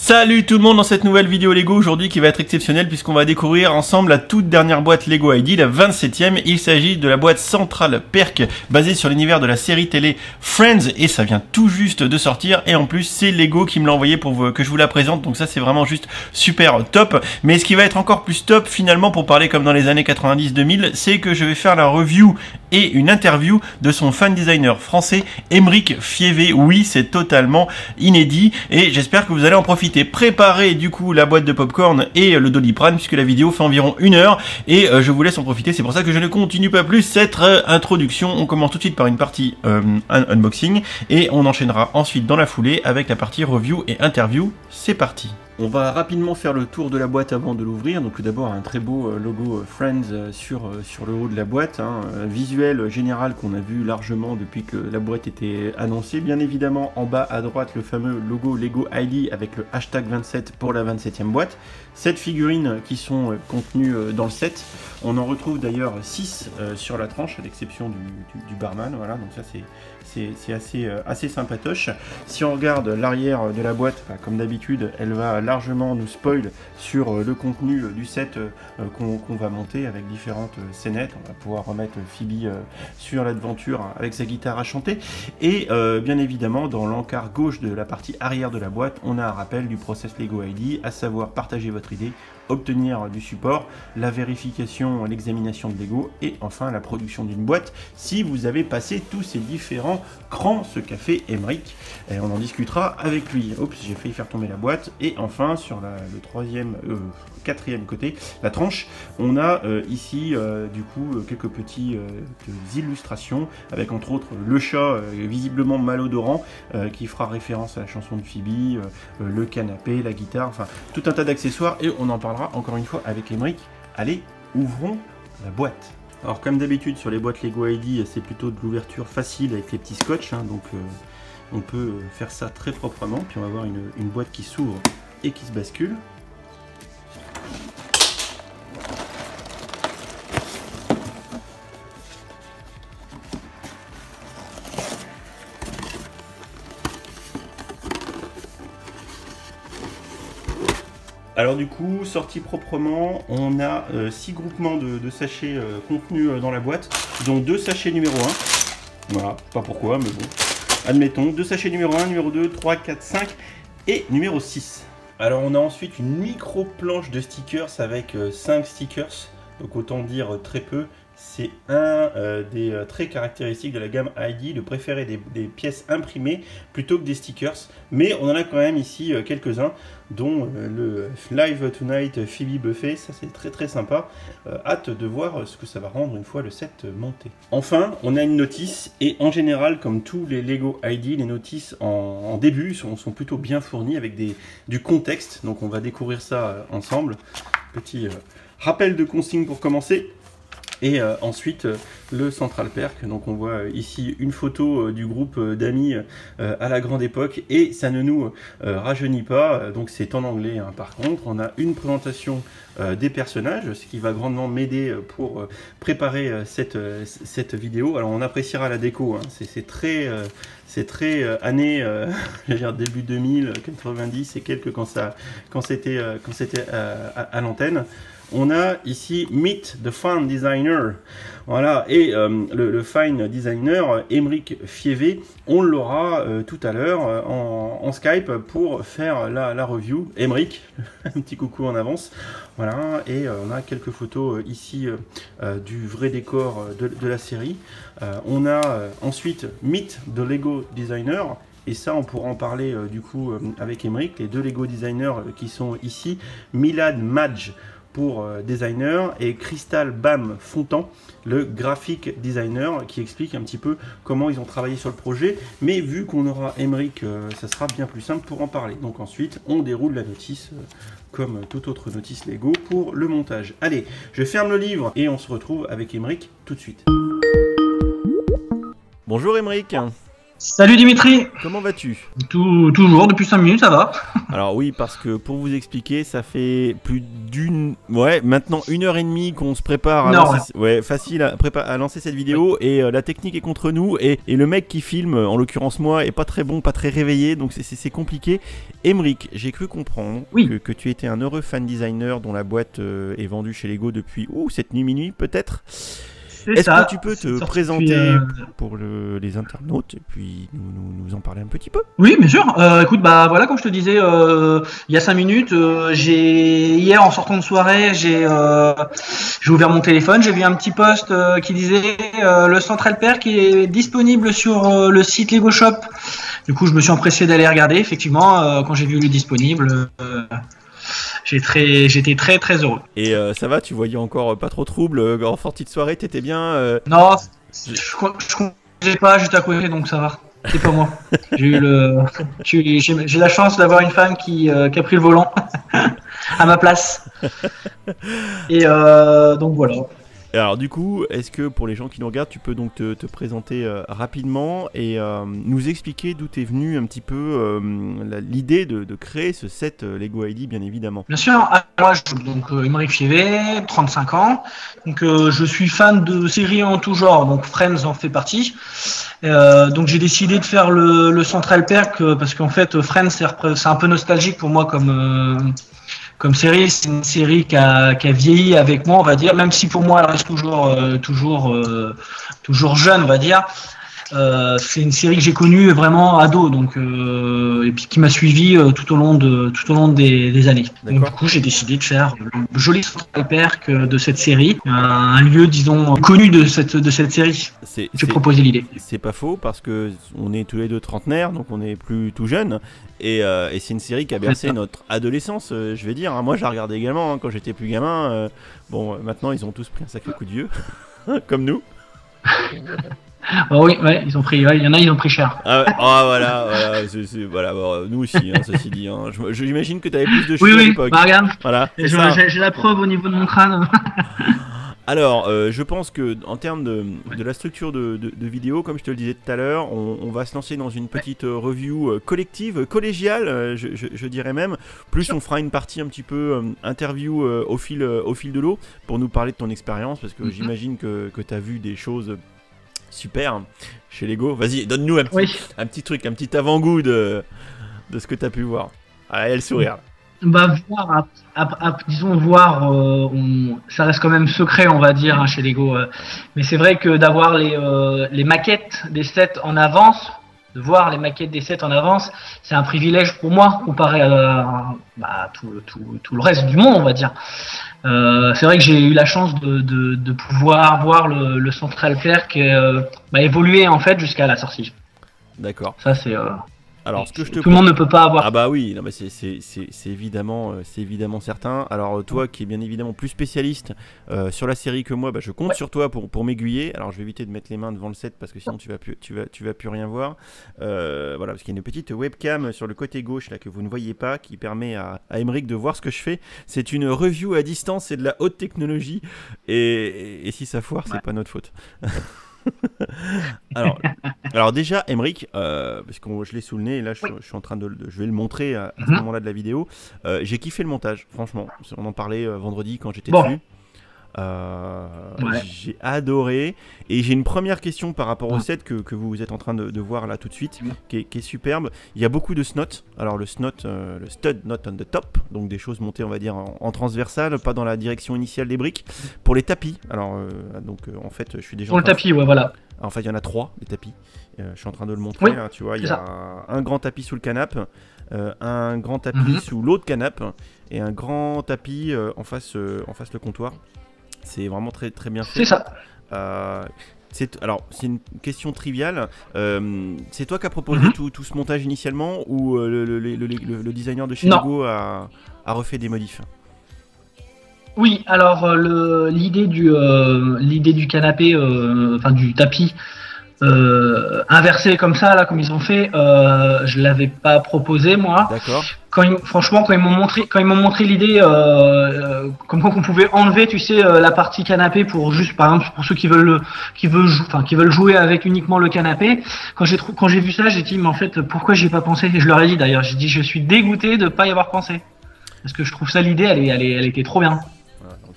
Salut tout le monde dans cette nouvelle vidéo Lego aujourd'hui qui va être exceptionnelle puisqu'on va découvrir ensemble la toute dernière boîte Lego ID, la 27e. Il s'agit de la boîte Central Perk basée sur l'univers de la série télé Friends et ça vient tout juste de sortir et en plus c'est Lego qui me l'a envoyé pour que je vous la présente, donc ça c'est vraiment juste super top. Mais ce qui va être encore plus top finalement pour parler comme dans les années 90-2000, c'est que je vais faire la review et une interview de son fan designer français Aymeric Fievé. Oui, c'est totalement inédit et j'espère que vous allez en profiter. Préparez du coup la boîte de popcorn et le Doliprane puisque la vidéo fait environ 1 heure et je vous laisse en profiter. C'est pour ça que je ne continue pas plus cette introduction. On commence tout de suite par une partie unboxing et on enchaînera ensuite dans la foulée avec la partie review et interview. C'est parti. On va rapidement faire le tour de la boîte avant de l'ouvrir. Donc tout d'abord un très beau logo Friends sur le haut de la boîte, visuel général qu'on a vu largement depuis que la boîte était annoncée. Bien évidemment en bas à droite le fameux logo Lego ID avec le hashtag 27 pour la 27e boîte. 7 figurines qui sont contenues dans le set. On en retrouve d'ailleurs 6 sur la tranche à l'exception du barman. Voilà, donc ça c'est assez sympatoche. Si on regarde l'arrière de la boîte, comme d'habitude, elle va largement nous spoil sur le contenu du set qu'on va monter avec différentes scénettes. On va pouvoir remettre Phoebe sur l'aventure avec sa guitare à chanter. Et bien évidemment, dans l'encart gauche de la partie arrière de la boîte, on a un rappel du process Lego ID, à savoir partager votre idée, obtenir du support, la vérification, l'examination de Lego et enfin la production d'une boîte si vous avez passé tous ces différents crans, ce qu'a fait Aymeric. Et on en discutera avec lui. Oups, j'ai failli faire tomber la boîte. Et enfin sur le quatrième côté, la tranche, on a ici du coup quelques petites illustrations avec entre autres le chat visiblement malodorant qui fera référence à la chanson de Phoebe, le canapé, la guitare, enfin tout un tas d'accessoires et on en parlera encore une fois avec Aymeric. Allez, ouvrons la boîte. Alors comme d'habitude sur les boîtes Lego ID, c'est plutôt de l'ouverture facile avec les petits scotch, donc on peut faire ça très proprement. Puis on va avoir une boîte qui s'ouvre et qui se bascule. Alors du coup, sorti proprement, on a 6 groupements de sachets contenus dans la boîte, dont 2 sachets numéro 1. Voilà, pas pourquoi, mais bon. Admettons, 2 sachets numéro 1, numéro 2, 3, 4, 5 et numéro 6. Alors on a ensuite une micro planche de stickers avec 5 stickers, donc autant dire très peu. C'est un des traits caractéristiques de la gamme ID, de préférer des pièces imprimées plutôt que des stickers. Mais on en a quand même ici quelques-uns, dont le Live Tonight Phoebe Buffet, ça c'est très sympa. Hâte de voir ce que ça va rendre une fois le set monté. Enfin, on a une notice, et en général, comme tous les Lego ID, les notices en début sont plutôt bien fournies avec du contexte. Donc on va découvrir ça ensemble. Petit rappel de consigne pour commencer. Et ensuite le Central Perk, donc on voit ici une photo du groupe d'amis à la grande époque et ça ne nous rajeunit pas, donc c'est en anglais par contre. On a une présentation des personnages, ce qui va grandement m'aider pour préparer cette vidéo. Alors on appréciera la déco, c'est très années, je veux dire début 2000, 90 et quelques quand c'était à l'antenne. On a ici Meet the Fine Designer, voilà, et le Fine Designer, Aymeric Fievé, on l'aura tout à l'heure en Skype pour faire la review. Aymeric, un petit coucou en avance, voilà, et on a quelques photos ici du vrai décor de la série. On a ensuite Meet the Lego Designer. Et ça, on pourra en parler du coup avec Aymeric, les 2 Lego designers qui sont ici, Milad Madj pour designer et Crystal Bam Fontan, le graphic designer, qui explique un petit peu comment ils ont travaillé sur le projet. Mais vu qu'on aura Aymeric, ça sera bien plus simple pour en parler. Donc ensuite, on déroule la notice comme toute autre notice Lego pour le montage. Allez, je ferme le livre et on se retrouve avec Aymeric tout de suite. Bonjour Aymeric. Salut Dimitri. Comment vas-tu? Toujours, depuis 5 minutes, ça va. Alors oui, parce que pour vous expliquer, ça fait plus d'une... Ouais, maintenant 1h30 qu'on se prépare à lancer... Ouais, facile à lancer cette vidéo, oui. Et la technique est contre nous, et le mec qui filme, en l'occurrence moi, est pas très bon, pas très réveillé, donc c'est compliqué. Emric, j'ai cru comprendre que tu étais un heureux fan designer dont la boîte est vendue chez Lego depuis cette nuit minuit peut-être. Est-ce que tu peux te présenter pour les internautes et puis nous en parler un petit peu? Oui, bien sûr. Écoute, bah voilà, comme je te disais il y a 5 minutes, hier en sortant de soirée, j'ai ouvert mon téléphone, j'ai vu un petit post qui disait le Central Perk qui est disponible sur le site Lego Shop. Du coup, je me suis empressé d'aller regarder. Effectivement, quand j'ai vu le disponible. J'étais très heureux. Et ça va, tu voyais encore pas trop trouble en sortie de soirée, t'étais bien Non, je conduisais pas juste à côté, donc ça va. C'est pas moi. J'ai la chance d'avoir une femme qui a pris le volant à ma place. Et donc voilà. Alors du coup, est-ce que pour les gens qui nous regardent, tu peux donc te présenter rapidement et nous expliquer d'où t'es venu un petit peu l'idée de créer ce set Lego ID, bien évidemment. Bien sûr, alors donc Emric Fievé, 35 ans, donc je suis fan de séries en tout genre, donc Friends en fait partie. Donc j'ai décidé de faire le Central Perk parce qu'en fait Friends c'est un peu nostalgique pour moi comme série. C'est une série qui a vieilli avec moi, on va dire, même si pour moi elle reste toujours jeune, on va dire. C'est une série que j'ai connue vraiment ado, donc et puis qui m'a suivi tout au long des années. Donc du coup, j'ai décidé de faire le joli Central Perk de cette série, un lieu, disons, connu de cette série. J'ai proposé l'idée. C'est pas faux parce que on est tous les deux trentenaires, donc on n'est plus tout jeunes. Et c'est une série qui a bercé notre adolescence, je vais dire. Moi, je la regardais également quand j'étais plus gamin. Bon, maintenant, ils ont tous pris un sacré coup de vieux, comme nous. Oh oui, ouais, ils ont pris, il y en a, ils ont pris cher. Voilà, bon, nous aussi, ceci dit. J'imagine que tu avais plus de cheveux à l'époque. Bah regarde, voilà, j'ai la preuve au niveau de mon crâne. Alors, je pense que en termes de la structure de vidéo, comme je te le disais tout à l'heure, on va se lancer dans une petite review collective, collégiale, je dirais même. Plus on fera une partie un petit peu interview au fil de l'eau pour nous parler de ton expérience, parce que j'imagine que tu as vu des choses super chez Lego. Vas-y, donne-nous un petit truc, un petit avant-goût de ce que tu as pu voir. Ah, elle sourire. Bah disons voir, ça reste quand même secret, on va dire, chez Lego. Mais c'est vrai que d'avoir les maquettes des sets en avance, de voir les maquettes des sets en avance, c'est un privilège pour moi comparé à tout le reste du monde, on va dire. C'est vrai que j'ai eu la chance de pouvoir voir le Central Perk évoluer en fait jusqu'à la sortie. D'accord. Ça c'est. Alors, ce que tout le monde ne peut pas avoir. Ah bah oui, non, mais c'est évidemment certain. Alors toi, qui est bien évidemment plus spécialiste sur la série que moi, je compte sur toi pour m'aiguiller. Alors je vais éviter de mettre les mains devant le set parce que sinon tu vas plus rien voir. Voilà, parce qu'il y a une petite webcam sur le côté gauche là que vous ne voyez pas, qui permet à Emric de voir ce que je fais. C'est une review à distance, c'est de la haute technologie, et si ça foire, c'est pas notre faute. alors déjà Emric, parce que je l'ai sous le nez et là je suis en train je vais le montrer à ce moment-là de la vidéo. J'ai kiffé le montage, franchement. On en parlait vendredi quand j'étais dessus. J'ai adoré, et j'ai une première question par rapport au set que vous êtes en train de voir là tout de suite, qui est superbe. Il y a beaucoup de snot. Alors le snot, le stud not on the top, donc des choses montées on va dire en transversale, pas dans la direction initiale des briques. Pour les tapis, alors en fait je suis déjà pour le tapis, voilà. En fait il y en a 3 des tapis. Je suis en train de le montrer là, tu vois, il y a un grand tapis sous le canapé, un grand tapis sous l'autre canapé et un grand tapis en face le comptoir. C'est vraiment très très bien fait. C'est ça. Alors, c'est une question triviale. C'est toi qui as proposé tout ce montage initialement, ou le designer de chez Lego a refait des modifs? Oui, alors l'idée du canapé, du tapis, inversé comme ça, là, comme ils ont fait, je l'avais pas proposé moi. D'accord. Franchement, quand ils m'ont montré l'idée, comme quoi qu'on pouvait enlever, tu sais, la partie canapé pour juste, par exemple, pour ceux qui veulent jouer avec uniquement le canapé. Quand j'ai vu ça, j'ai dit, mais en fait, pourquoi j'y ai pas pensé? Et je leur ai dit d'ailleurs, j'ai dit, je suis dégoûté de pas y avoir pensé, parce que je trouve ça l'idée, elle était trop bien.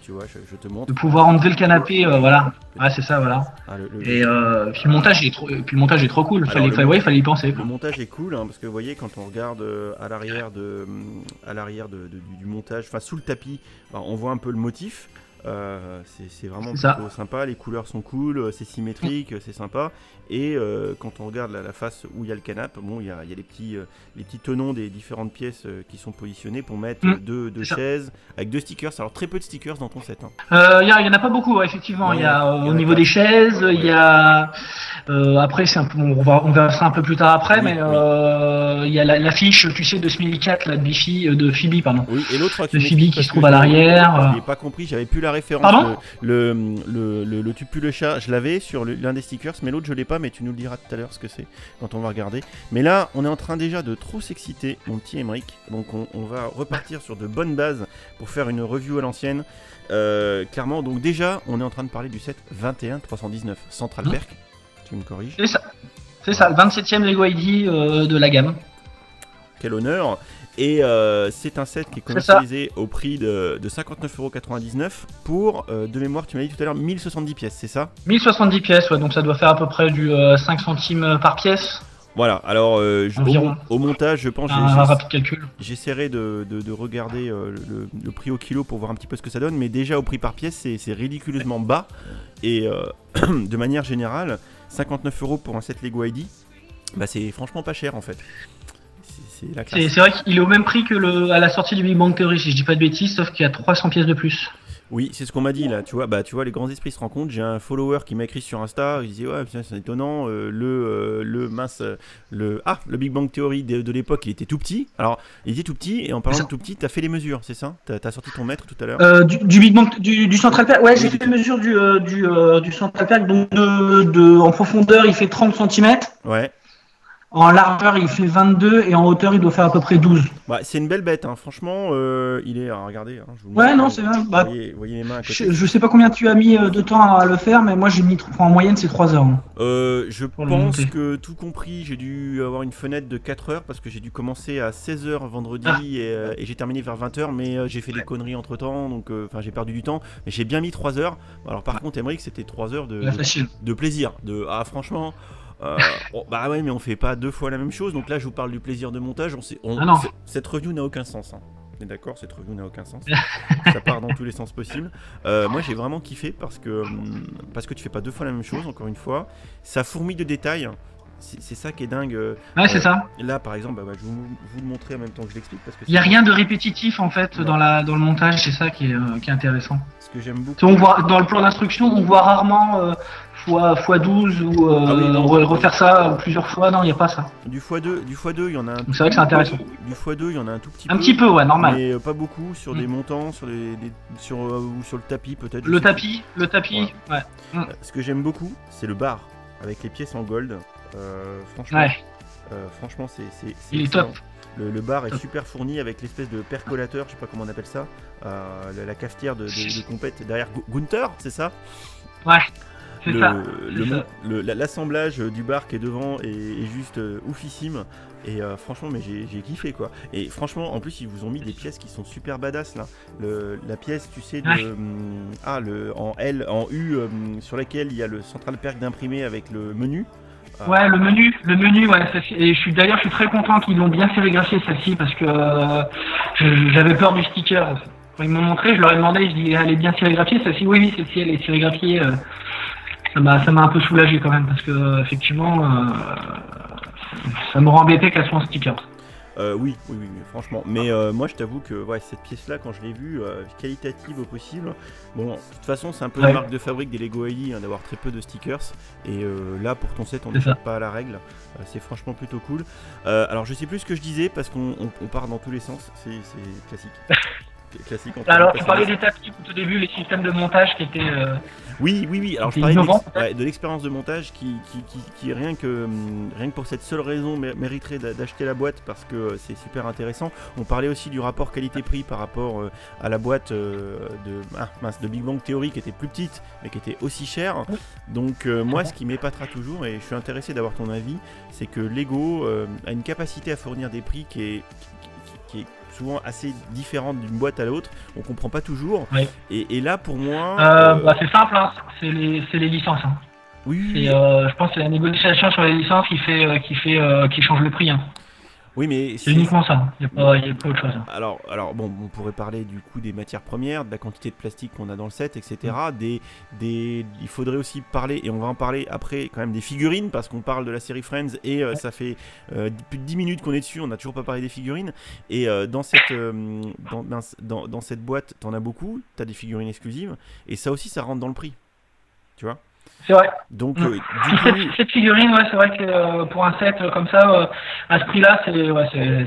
Tu vois, je te montre. De pouvoir enlever le canapé, voilà. Ouais, c'est ça, voilà. Ah, puis le montage est trop cool. Il fallait y penser. Le montage est cool, hein, parce que vous voyez, quand on regarde à l'arrière du montage, enfin sous le tapis, bah, on voit un peu le motif. C'est vraiment plutôt sympa, les couleurs sont cool, c'est symétrique, c'est sympa. Et quand on regarde la face où il y a le canapé, bon, il y a les petits tenons des différentes pièces qui sont positionnés pour mettre deux chaises avec 2 stickers. Alors très peu de stickers dans ton set. Il y en a pas beaucoup, effectivement. Ouais, il y a au niveau des chaises, ouais. Il y a après on verra ça un peu plus tard après, oui, mais oui. Il y a l'affiche, tu sais, de Smelly Cat, là, de Phoebe, pardon. Oui, et l'autre de Phoebe qui se trouve à l'arrière. Je n'ai pas compris, j'avais plus la référence. Pardon le tu pues le chat, je l'avais sur l'un des stickers, mais l'autre je l'ai pas, mais tu nous le diras tout à l'heure ce que c'est quand on va regarder. Mais là, on est en train déjà de trop s'exciter, mon petit Émeric. Donc on va repartir sur de bonnes bases pour faire une review à l'ancienne. Clairement, donc déjà, on est en train de parler du set 21319 Central Perk. Tu me corriges? C'est ça, le 27e Lego ID de la gamme. Quel honneur! Et c'est un set qui est commercialisé au prix de 59,99€ pour, de mémoire, tu m'as dit tout à l'heure, 1070 pièces, c'est ça? 1070 pièces, ouais, donc ça doit faire à peu près du 5 centimes par pièce. Voilà, alors au montage, je pense j'essaierai de regarder le prix au kilo pour voir un petit peu ce que ça donne, mais déjà au prix par pièce, c'est ridiculeusement bas. Et de manière générale, 59€ pour un set Lego ID, bah, c'est franchement pas cher en fait. C'est vrai qu'il est au même prix que à la sortie du Big Bang Theory, si je dis pas de bêtises, sauf qu'il y a 300 pièces de plus. Oui, c'est ce qu'on m'a dit là, tu vois, les grands esprits se rencontrent. J'ai un follower qui m'a écrit sur Insta, il disait ouais, c'est étonnant, le Big Bang Theory de l'époque, il était tout petit. Alors, il était tout petit, et en parlant de tout petit, t'as fait les mesures, c'est ça? T'as sorti ton mètre tout à l'heure? Du Big Bang, du Central Perk, ouais, j'ai fait les mesures du Central Perk, donc en profondeur, il fait 30 cm. Ouais. En largeur, il fait 22 et en hauteur, il doit faire à peu près 12. Bah, c'est une belle bête, hein. Franchement, il est. Regardez. Hein, je vous ouais, non, c'est vrai. Bah, voyez les mains à côté. Je sais pas combien tu as mis de temps à le faire, mais moi, j'ai mis en moyenne, c'est 3 heures. Je pense que tout compris, j'ai dû avoir une fenêtre de 4 heures parce que j'ai dû commencer à 16h vendredi et j'ai terminé vers 20h, mais j'ai fait des conneries entre temps, donc j'ai perdu du temps. Mais j'ai bien mis 3 heures. Alors, par contre, Émeric, c'était 3 heures de plaisir. Franchement. Bah ouais, mais on fait pas 2 fois la même chose. Donc là, je vous parle du plaisir de montage. Cette review n'a aucun sens. Hein. On est d'accord, cette review n'a aucun sens. Ça part dans tous les sens possibles. Moi, j'ai vraiment kiffé parce que tu fais pas 2 fois la même chose. Encore une fois, ça fourmille de détails. C'est ça qui est dingue. Ouais, c'est ça. Là, par exemple, je vais vous le montrer en même temps que je l'explique. Il n'y a rien de répétitif en fait dans le montage. C'est ça qui est intéressant. Ce que j'aime beaucoup. On voit, dans le plan d'instruction, on voit rarement x12 ou refaire ça plusieurs fois. Non, il n'y a pas ça. Du x2, il y en a un. C'est vrai que c'est intéressant. Du x2, il y en a un tout petit peu. Un petit peu, ouais, normal. Mais pas beaucoup sur des montants, sur le tapis peut-être. Le tapis, ouais. Ce que j'aime beaucoup, c'est le bar avec les pièces en gold. Franchement, franchement, il est top. Le bar est super fourni avec l'espèce de percolateur, je sais pas comment on appelle ça, la cafetière de compète derrière Gunther, c'est ça? Ouais, c'est ça. L'assemblage du bar qui est devant est juste oufissime. Et franchement, mais j'ai kiffé quoi. Et franchement, en plus, ils vous ont mis des pièces qui sont super badass là. La pièce, tu sais, en L, en U, sur laquelle il y a le Central Perk d'imprimé avec le menu. Ouais, le menu, ouais. Et je suis très content qu'ils l'ont bien sérigraphié celle-ci parce que j'avais peur du sticker. Quand ils m'ont montré, je leur ai demandé, je dis, elle est bien sérigraphiée celle-ci? Oui, celle-ci, elle est sérigraphiée. Ça m'a un peu soulagé quand même parce que effectivement, ça m'aurait embêté qu'elle soit en sticker. Oui, franchement. Mais moi, je t'avoue que cette pièce-là, quand je l'ai vue, qualitative au possible. Bon, de toute façon, c'est un peu la marque de fabrique des Lego ID, d'avoir très peu de stickers. Et là, pour ton set, on n'échappe pas à la règle. C'est franchement plutôt cool. Alors, je sais plus ce que je disais parce qu'on part dans tous les sens. C'est classique. classique. Alors, tu parlais des tapis tout au début, les systèmes de montage qui étaient. Oui. Alors, je parlais de l'expérience de montage qui rien que pour cette seule raison mériterait d'acheter la boîte parce que c'est super intéressant. On parlait aussi du rapport qualité-prix par rapport à la boîte de Big Bang Theory qui était plus petite mais qui était aussi chère. Donc moi, ce qui m'épatera toujours, et je suis intéressé d'avoir ton avis, c'est que Lego a une capacité à fournir des prix qui est souvent assez différente d'une boîte à l'autre, on comprend pas toujours. Oui. Et là, pour moi, c'est simple, hein. C'est les licences. Hein. Oui. Je pense que c'est la négociation sur les licences qui change le prix. Hein. Oui, mais c'est uniquement ça. Il n'y a pas autre chose. Alors, bon, on pourrait parler du coût des matières premières, de la quantité de plastique qu'on a dans le set, etc. Il faudrait aussi parler, et on va en parler après, quand même des figurines, parce qu'on parle de la série Friends et ça fait plus de 10 minutes qu'on est dessus, on n'a toujours pas parlé des figurines. Et dans cette boîte, t'en as beaucoup, t'as des figurines exclusives, et ça aussi, ça rentre dans le prix. Tu vois ? C'est vrai. Donc, cette figurine, ouais, c'est vrai que pour un set comme ça, à ce prix-là,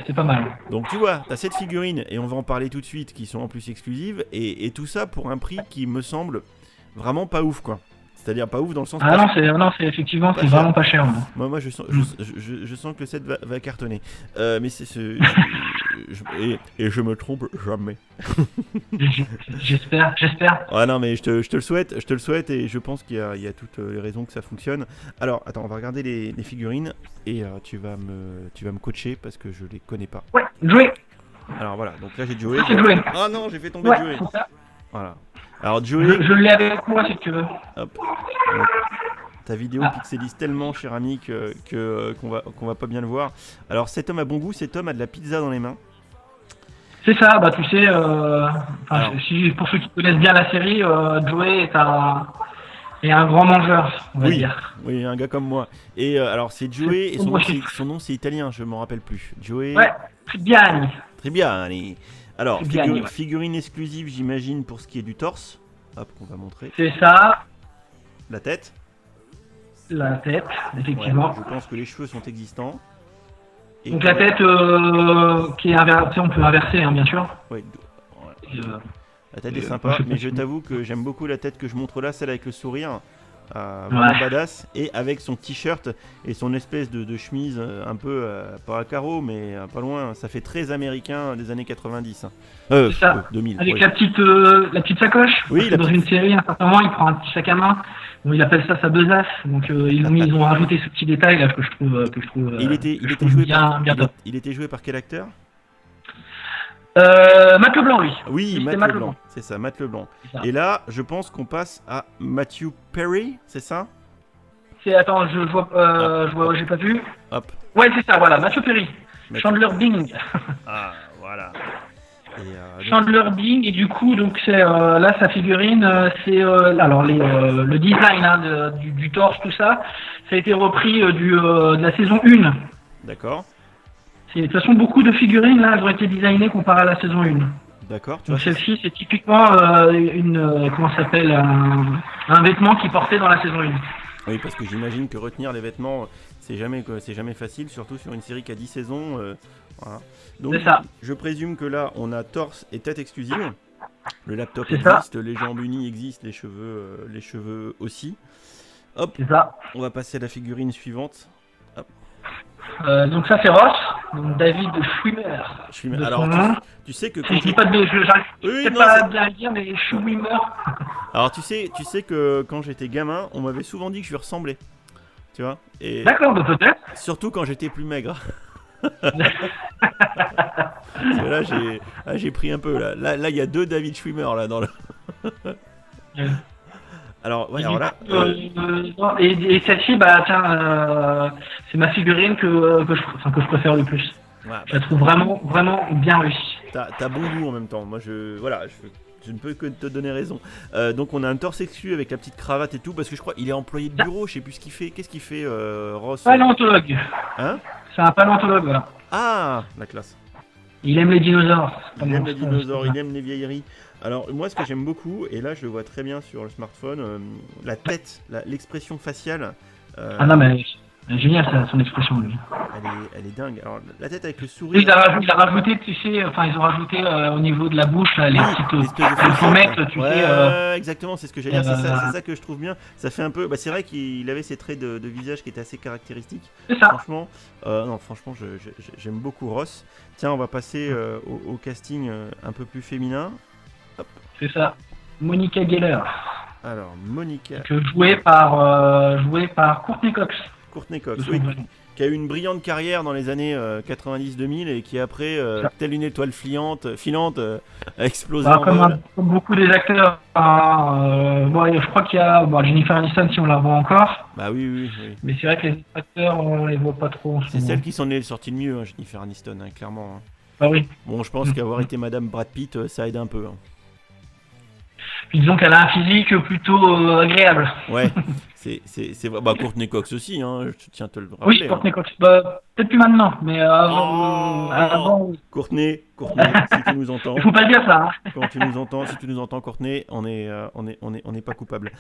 c'est pas mal. Donc tu vois, t'as cette figurine, et on va en parler tout de suite, qui sont en plus exclusives, et tout ça pour un prix qui me semble vraiment pas ouf, quoi. C'est-à-dire pas ouf dans le sens... Ah non, c'est effectivement, c'est vraiment pas cher. Moi je sens que le set va cartonner. Mais c'est et je me trompe jamais. J'espère. Ah non, mais je te le souhaite, et je pense qu'il y a toutes les raisons que ça fonctionne. Alors, attends, on va regarder les figurines, et tu vas me coacher, parce que je les connais pas. Ouais, Joey. Alors voilà, donc là j'ai Joey. Ah non, j'ai fait tomber Joey. C'est ça. Voilà. Alors Joey... Je l'ai avec moi si tu veux. Hop. Ta vidéo pixelise tellement, cher ami, qu'on va pas bien le voir. Alors cet homme a bon goût, cet homme a de la pizza dans les mains. C'est ça, bah tu sais, pour ceux qui connaissent bien la série, Joey est un grand mangeur, on va dire. Oui, un gars comme moi. Et alors c'est Joey, et son nom c'est italien, je m'en rappelle plus. Joey... Ouais, Tribbiani. Tribbiani. Alors, figurine exclusive, j'imagine, pour ce qui est du torse. Hop, on va montrer. C'est ça. La tête. La tête, effectivement. Ouais, je pense que les cheveux sont existants. Et donc la tête qui est inversée, on peut inverser, hein, bien sûr. Oui. La tête est sympa, mais je t'avoue que j'aime beaucoup la tête que je montre là, celle avec le sourire. Vraiment badass, et avec son t-shirt et son espèce de chemise un peu pas à carreaux mais pas loin, ça fait très américain des années 90 2000 avec la petite sacoche. Oui, dans une série à un certain moment il prend un petit sac à main, bon, il appelle ça sa besace, donc ils ont rajouté ce petit détail là que je trouve il était joué par quel acteur? Matt Leblanc, lui. Oui, Matt Leblanc, c'est ça, Matt Leblanc. Et là, je pense qu'on passe à Matthew Perry, c'est ça? Attends, je vois, j'ai pas vu. Hop. Ouais, c'est ça, voilà, Matthew Perry. Chandler Bing. Ah, voilà. Chandler Bing, et du coup, donc c'est là sa figurine, c'est alors le design du torse, tout ça, ça a été repris de la saison 1. D'accord. De toute façon, beaucoup de figurines là, elles ont été designées comparé à la saison 1. D'accord. Donc celle-ci, c'est typiquement comment ça s'appelle, un vêtement qu'ils portaient dans la saison 1. Oui, parce que j'imagine que retenir les vêtements, c'est jamais facile, surtout sur une série qui a 10 saisons. Voilà. Donc, c'est ça. Je présume que là, on a torse et tête exclusive. Le laptop existe, les jambes unies existent, les cheveux aussi. Hop. C'est ça. On va passer à la figurine suivante. Hop. Donc ça c'est Ross, donc David Schwimmer. Alors tu sais que je dis pas pas bien à le dire, mais Schwimmer. Alors tu sais que quand j'étais gamin, on m'avait souvent dit que je lui ressemblais. Tu vois. D'accord, bah peut-être. Surtout quand j'étais plus maigre. Là j'ai pris un peu là il y a 2 David Schwimmer là dans le. Alors, ouais, alors là. Et celle-ci, bah tiens, c'est ma figurine que je préfère le plus. Ouais, je la trouve vraiment bien réussie. T'as bon goût en même temps. Moi, je ne peux que te donner raison. Donc, on a un torse exclu avec la petite cravate et tout, parce que je crois qu'il est employé de bureau. Je sais plus ce qu'il fait. Qu'est-ce qu'il fait, Ross? Paléontologue. Hein? C'est un paléontologue, voilà. Ah, la classe. Il aime les dinosaures. Il aime les dinosaures, il aime les vieilleries. Alors moi, ce que j'aime beaucoup, et là je le vois très bien sur le smartphone, la tête, l'expression faciale. Ah non mais Génial, ça, son expression, lui. Elle est dingue. Alors, la tête avec le Et sourire. il a rajouté, tu sais, enfin, ils ont rajouté au niveau de la bouche, là, les petites l'espèce de les pommettes, fossette. tu Ouais, sais. exactement, c'est ce que j'allais dire. C'est ça que je trouve bien. Ça fait un peu. Bah, c'est vrai qu'il avait ces traits de visage qui étaient assez caractéristiques. C'est ça. Franchement, non, franchement, j'aime beaucoup Ross. Tiens, on va passer au casting un peu plus féminin. Hop. C'est ça. Monica Geller, Alors, Monica. jouée par Courtney Cox. Courtney Cox, oui, qui a eu une brillante carrière dans les années 90-2000 et qui après, telle une étoile filante, a explosé en vol. Comme beaucoup des acteurs, je crois qu'il y a Jennifer Aniston si on la revoit encore. Bah oui. Mais c'est vrai que les acteurs, on les voit pas trop en ce C'est moment. celle qui s'en est sortie le mieux, hein, Jennifer Aniston, hein, clairement. Hein. Ah oui. Bon, je pense qu'avoir été Madame Brad Pitt, ça aide un peu. Hein. Puis disons qu'elle a un physique plutôt agréable. Ouais, c'est vrai. Bah, Courtney Cox aussi, hein, je tiens à te le rappeler. Oui, Courtney Cox. Peut-être plus maintenant, mais avant. Courtney, si tu nous entends. Il faut pas dire ça. Hein. Quand si tu nous entends, Courtney, on n'est pas coupable.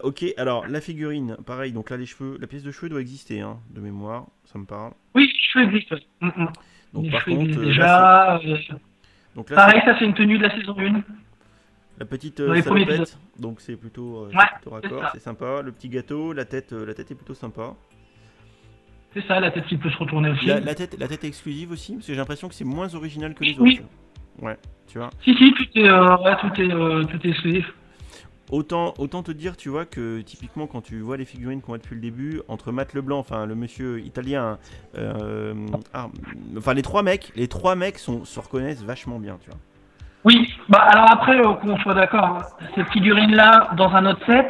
Ok, alors la figurine, pareil. Donc là, les cheveux, la pièce de cheveux doit exister, hein, de mémoire, ça me parle. Oui, les cheveux existent. Donc les par cheveux contre, existent déjà. donc là, pareil, ça c'est une tenue de la saison 1. la petite Dans les premiers salopette, donc c'est plutôt raccord, c'est sympa. Le petit gâteau, la tête est plutôt sympa. C'est ça, la tête qui peut se retourner aussi. La tête est exclusive aussi, parce que j'ai l'impression que c'est moins original que les autres. Oui. Ouais, tu vois. Si, tout est exclusif. Autant te dire, tu vois, que typiquement quand tu vois les figurines qu'on voit depuis le début, entre Matt Leblanc, enfin le monsieur italien, enfin les trois mecs se reconnaissent vachement bien, tu vois. Oui, alors après, qu'on soit d'accord, hein, cette figurine-là, dans un autre set,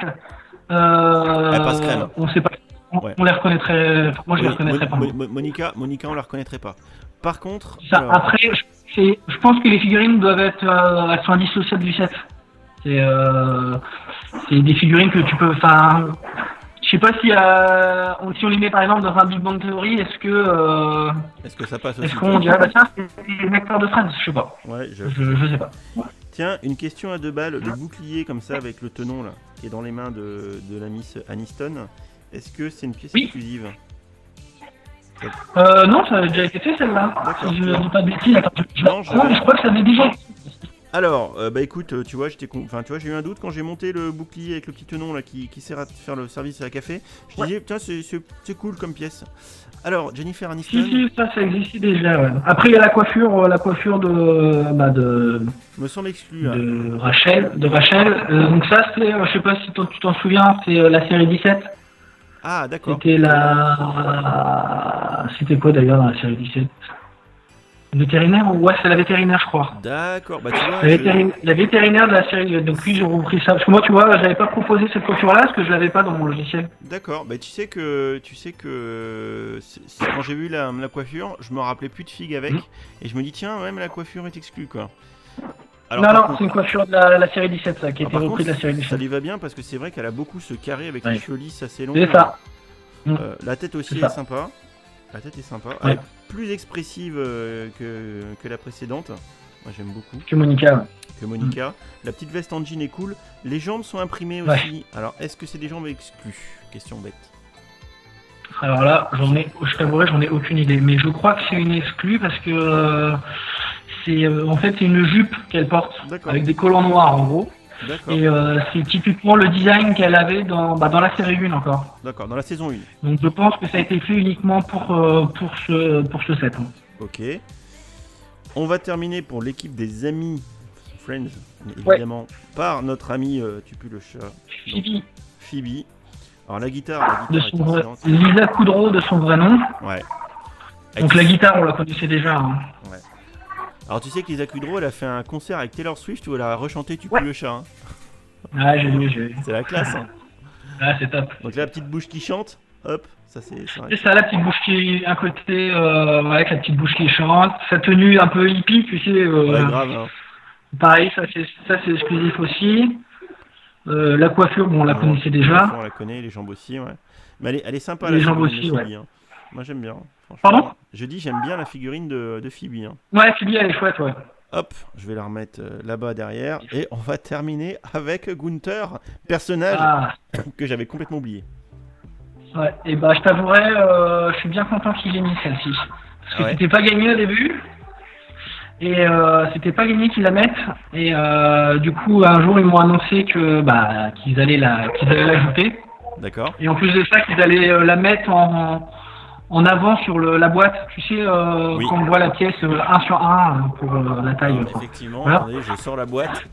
Elle passe crème. on sait pas. On les reconnaîtrait. Moi, je les reconnaîtrais pas. Monica, on la reconnaîtrait pas. Par contre. Ça, alors... Après, je pense que les figurines doivent être. Elles sont indissociables du set. C'est des figurines que tu peux. Enfin. Je sais pas si on les met par exemple dans un Big Bang Theory, est-ce que ça passe aussi? Est-ce qu'on dirait, tiens, c'est les acteurs de Friends? Je sais pas. Ouais, je sais pas. Ouais. Tiens, une question à 2 balles, le bouclier comme ça avec le tenon là, qui est dans les mains de la Miss Aniston. Est-ce que c'est une pièce exclusive? Non, ça a déjà été fait celle-là. Si je ne dis pas de bêtises, je crois que ça avait déjà. Alors, bah écoute, tu vois, j'ai eu un doute quand j'ai monté le bouclier avec le petit tenon là qui sert à faire le service à la café. Je disais, tiens, c'est cool comme pièce. Alors, Jennifer Aniston. Si, ça existait déjà. Ouais. Après, il y a la coiffure de. Me semble exclu. De Rachel. Donc ça, c'est, je sais pas si tu t'en souviens, c'est la série 17. Ah, d'accord. C'était quoi d'ailleurs dans la série 17? Vétérinaire? Ouais, c'est la vétérinaire, je crois. D'accord, bah tu vois. La vétérinaire de la série. Donc, oui, j'ai repris ça. Parce que moi, tu vois, j'avais pas proposé cette coiffure-là parce que je l'avais pas dans mon logiciel. D'accord, bah tu sais que quand j'ai vu la coiffure, je me rappelais plus de Fig avec. Et je me dis, tiens, même la coiffure est exclue, quoi. Alors, non, c'est une coiffure de la série 17, ça, qui a été reprise de la série 17. Ça lui va bien parce que c'est vrai qu'elle a beaucoup ce carré avec les cheveux lisses assez longs. C'est ça. La tête aussi est sympa. La tête est sympa. Elle est plus expressive que la précédente. Moi j'aime beaucoup. Que Monica. La petite veste en jean est cool. Les jambes sont imprimées aussi. Alors est-ce que c'est des jambes exclues? Question bête. Alors là, je t'avouerai, j'en ai aucune idée. Mais je crois que c'est une exclue parce que c'est en fait c'est une jupe qu'elle porte avec des collants noirs en gros. Et c'est typiquement le design qu'elle avait dans la série 1 encore. D'accord, dans la saison 1. Donc je pense que ça a été fait uniquement pour ce set. Hein. Ok. On va terminer pour l'équipe des amis Friends, évidemment, par notre ami Tu pues le chat. Phoebe. Alors la guitare est excellente. Lisa Kudrow de son vrai nom. Ouais. Donc la guitare, on la connaissait déjà. Hein. Ouais. Alors tu sais que Lisa Kudrow, elle a fait un concert avec Taylor Swift où elle a rechanté Tu pues le chat. Hein. Ah, j'ai vu. C'est la classe. Hein. Ah, c'est top. Donc la petite bouche qui chante, hop, ça c'est ça, la petite bouche qui est à côté, avec la petite bouche qui chante. Sa tenue un peu hippie, tu sais. Ouais, grave. Hein. Pareil, ça c'est exclusif aussi. La coiffure, bon, on la connaissait déjà. On la connaît, les jambes aussi, ouais. Mais elle est sympa, les jambes aussi, ouais. Hein. Moi j'aime bien. Pardon? Je dis j'aime bien la figurine de Phoebe. Hein. Ouais, Phoebe elle est chouette, ouais. Hop, je vais la remettre là-bas derrière. Et on va terminer avec Gunther, personnage que j'avais complètement oublié. Ouais, et bah je t'avouerai, je suis bien content qu'il ait mis celle-ci. Parce que Ouais. c'était pas gagné au début. Et c'était pas gagné qu'ils la mettent. Et du coup, un jour, ils m'ont annoncé que qu'ils allaient l'ajouter. D'accord. Et en plus de ça, qu'ils allaient la mettre en avant sur la boîte. Tu sais, Oui. quand on voit la pièce 1 sur 1 pour la taille. Alors, quoi. effectivement, Voilà. attendez, je sors la boîte.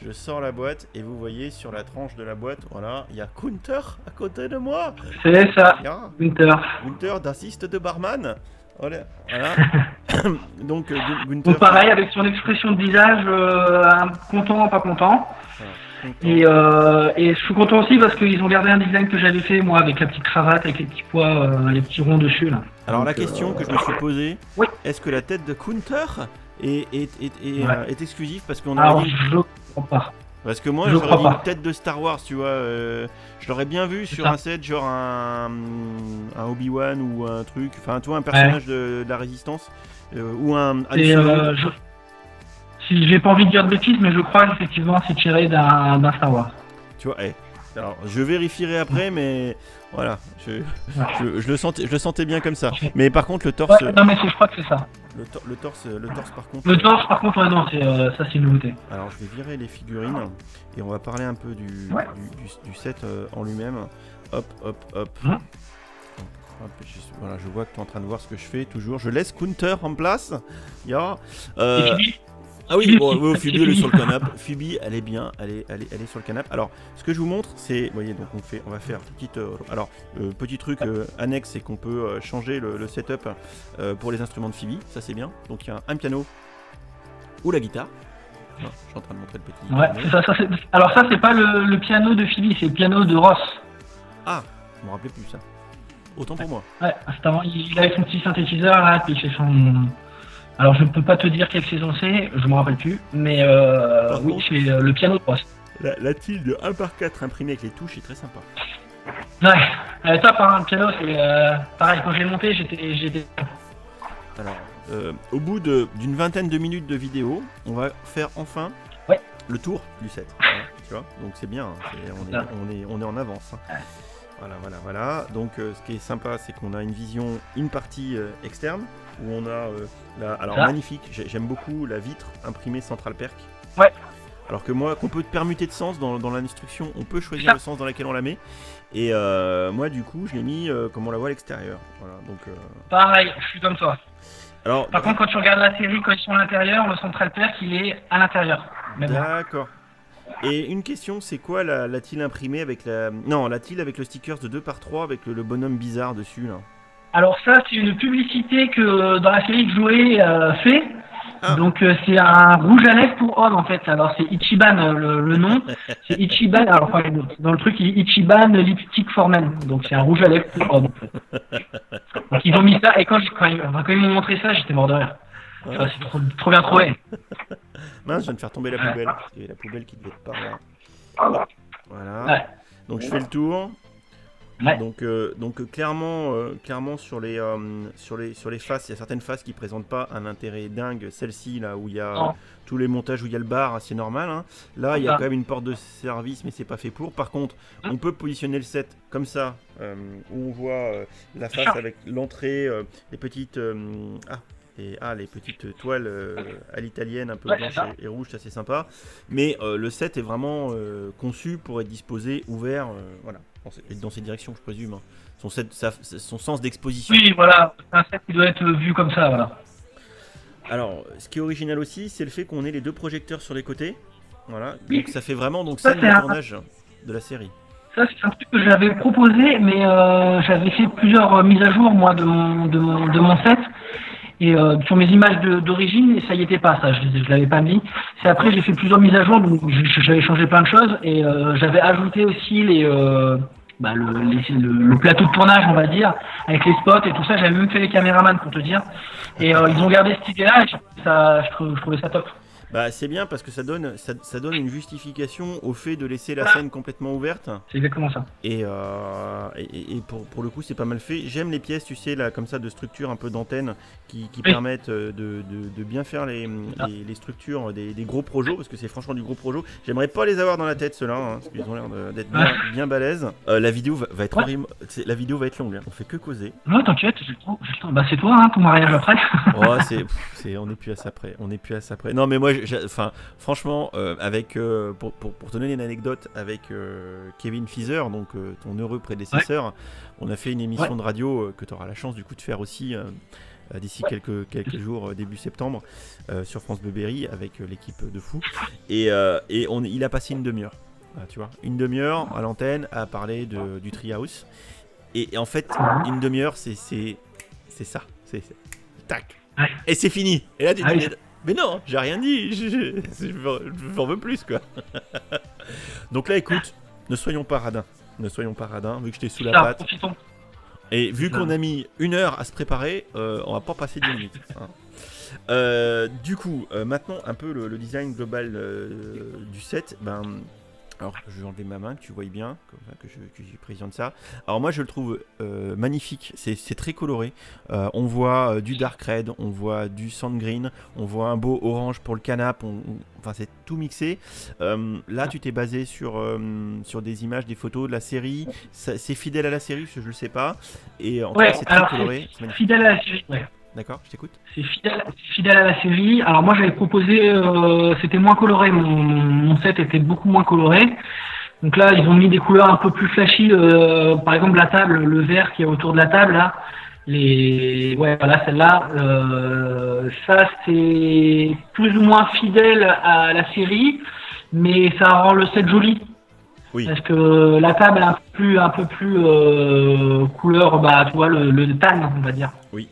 Je sors la boîte et vous voyez sur la tranche de la boîte, voilà, il y a Gunther à côté de moi. C'est ça, Yeah. Winter. Gunther d'assiste de barman. Voilà. Donc Gunther. Donc pareil, avec son expression de visage, content, pas content. Content. Et je suis content aussi parce qu'ils ont gardé un design que j'avais fait moi avec la petite cravate, avec les petits pois, les petits ronds dessus là. Alors Donc, la question que je me suis posée, oui. est-ce que la tête de Gunther est exclusive parce qu'on Alors aurait dit... je crois pas. Parce que moi je j'aurais crois dit pas. une tête de Star Wars, tu vois, je l'aurais bien vu C'est sur ça. un set genre un Obi-Wan ou un truc, enfin tu vois un personnage de la résistance ou un Han Et Solo. si j'ai pas envie de dire de bêtises, mais je crois qu'effectivement c'est tiré d'un Star Wars. Tu vois, alors je vérifierai après, mais voilà, je le sentais bien comme ça. Mais par contre le torse, Ouais, non mais je crois que c'est ça. le torse par contre. Le torse par contre, ouais, non, ça c'est une nouveauté. Alors je vais virer les figurines et on va parler un peu du set en lui-même. Hop. Hum. Hop, voilà, je vois que tu es en train de voir ce que je fais toujours. Je laisse Gunther en place. Ya. Et Phoebe, Ah oui, Phoebe, bon, c'est Phoebe elle est sur le Phoebe. canapé. Phoebe elle est bien, elle est sur le canapé. Alors ce que je vous montre, c'est, vous voyez, donc on va faire petite, petit truc annexe, c'est qu'on peut changer le setup pour les instruments de Phoebe. Ça c'est bien. Donc il y a un piano ou la guitare. Non, je suis en train de montrer le petit. Ouais, piano. c'est ça. Alors ça c'est pas le piano de Phoebe, c'est le piano de Ross. Ah, je me rappelais plus ça. Autant pour moi. Ouais, c'est avant, il avait son petit synthétiseur là, puis il fait son. Alors je peux pas te dire quelle saison c'est, je me rappelle plus, mais oui, contre- c'est le piano de Ross. La tilde 1/4 imprimée avec les touches est très sympa. Ouais, top, hein, le piano, c'est pareil, quand je l'ai monté, j'étais. Alors, au bout d'une vingtaine de minutes de vidéo, on va faire enfin Ouais. le tour du set. Voilà, tu vois, donc c'est bien, hein, on est en avance. Hein. Voilà. Donc, ce qui est sympa, c'est qu'on a une partie externe où on a alors Ça. magnifique. J'aime beaucoup la vitre imprimée Central Perk. Ouais. Alors que moi, qu'on peut permuter de sens dans l'instruction, on peut choisir Ça. le sens dans lequel on la met. Et moi, du coup, je l'ai mis comme on la voit à l'extérieur. Voilà, donc. Pareil, je suis comme toi. Alors, Par contre, quand tu regardes la série, quand ils sont à l'intérieur, le Central Perk, il est à l'intérieur. Mais bon. d'accord. Et une question, c'est quoi la tile imprimée avec la tile avec le stickers de 2x3 avec le bonhomme bizarre dessus là. Alors ça, c'est une publicité que dans la série que Joey fait. Ah. Donc c'est un rouge à lèvres pour homme en fait. Alors c'est Ichiban le nom. C'est Ichiban. Alors enfin, dans le truc il dit Ichiban Lipstick for Men. Donc c'est un rouge à lèvres pour homme. En fait. Donc ils ont mis ça et quand ils m'ont montré ça, j'étais mort de rire. Ouais. C'est trop bien trouvé. Mince, je viens de faire tomber la poubelle. Il y avait la poubelle qui devait être par là. Voilà. Ouais. Donc je fais le tour. Ouais. Donc clairement sur les faces, il y a certaines faces qui présentent pas un intérêt dingue. Celle-ci là où il y a Non. tous les montages où il y a le bar, c'est normal. Hein. Là il y a Ça. quand même une porte de service, mais c'est pas fait pour. Par contre, on peut positionner le set comme ça, où on voit la face Sure. avec l'entrée, les petites les petites toiles à l'italienne un peu Ouais, blanches c'est ça. et rouges, ça c'est sympa. Mais le set est vraiment conçu pour être disposé ouvert, voilà, dans ces directions, je présume. Hein. Son sens d'exposition. Oui, voilà. C'est un set qui doit être vu comme ça, voilà. Alors, ce qui est original aussi, c'est le fait qu'on ait les deux projecteurs sur les côtés. Voilà, Oui. donc ça fait vraiment Ça, scène c'est de un- tournage de la série. Ça, c'est un truc que j'avais proposé, mais j'avais fait plusieurs mises à jour, moi, de mon set. Et sur mes images d'origine, et ça y était pas, ça, je l'avais pas mis. C'est après, j'ai fait plusieurs mises à jour, donc j'avais changé plein de choses, et j'avais ajouté aussi le plateau de tournage, on va dire, avec les spots et tout ça. J'avais même fait les caméramans, pour te dire. Et ils ont gardé cette idée-là, et je trouvais ça top. Bah c'est bien parce que ça donne une justification au fait de laisser la scène complètement ouverte. C'est exactement ça. Et pour le coup c'est pas mal fait. J'aime les pièces, tu sais, là comme ça de structure un peu d'antenne qui permettent de bien faire les structures des gros projos, parce que c'est franchement du gros projo. J'aimerais pas les avoir dans la tête ceux-là, hein, parce qu'ils ont l'air d'être bien balèzes. La vidéo va être horrible. La vidéo va être longue, hein. On fait que causer. Non, t'inquiète, j'ai le temps. Bah c'est toi, hein, ton mariage après. Oh, on n'est plus à ça près. Non mais moi, franchement, avec pour te donner une anecdote, avec Kevin Feather, donc ton heureux prédécesseur, on a fait une émission de radio que tu auras la chance du coup de faire aussi d'ici quelques jours, début septembre, sur France Bleu Berry avec l'équipe de fou. Et il a passé une demi-heure, tu vois, une demi-heure à l'antenne à parler du Treehouse. Et en fait, une demi-heure, c'est ça, c'est tac, et c'est fini. Et là tu te dis, mais non, j'ai rien dit, je m'en veux plus, quoi. Donc là, écoute, ne soyons pas radins, vu que j'étais sous la patte. Et vu qu'on a mis 1 heure à se préparer, on va pas passer 10 minutes. Hein. Du coup, maintenant, un peu le design global du set. Alors, je vais enlever ma main, que tu vois bien, comme ça, que je présente ça. Alors moi, je le trouve magnifique, c'est très coloré. On voit du dark red, on voit du sand green, on voit un beau orange pour le canapé, enfin c'est tout mixé. Là, tu t'es basé sur des images, des photos de la série. C'est fidèle à la série, je le sais pas. Et en tout cas, c'est très coloré. C'est fidèle à la série, ouais. D'accord, je t'écoute. C'est fidèle à la série. Alors moi j'avais proposé, c'était moins coloré, mon set était beaucoup moins coloré. Donc là ils ont mis des couleurs un peu plus flashy, par exemple la table, le vert qui est autour de la table là, voilà celle-là, ça c'est plus ou moins fidèle à la série, mais ça rend le set joli. Oui. Parce que la table est un peu plus couleur, tu vois, le tan, on va dire. Oui,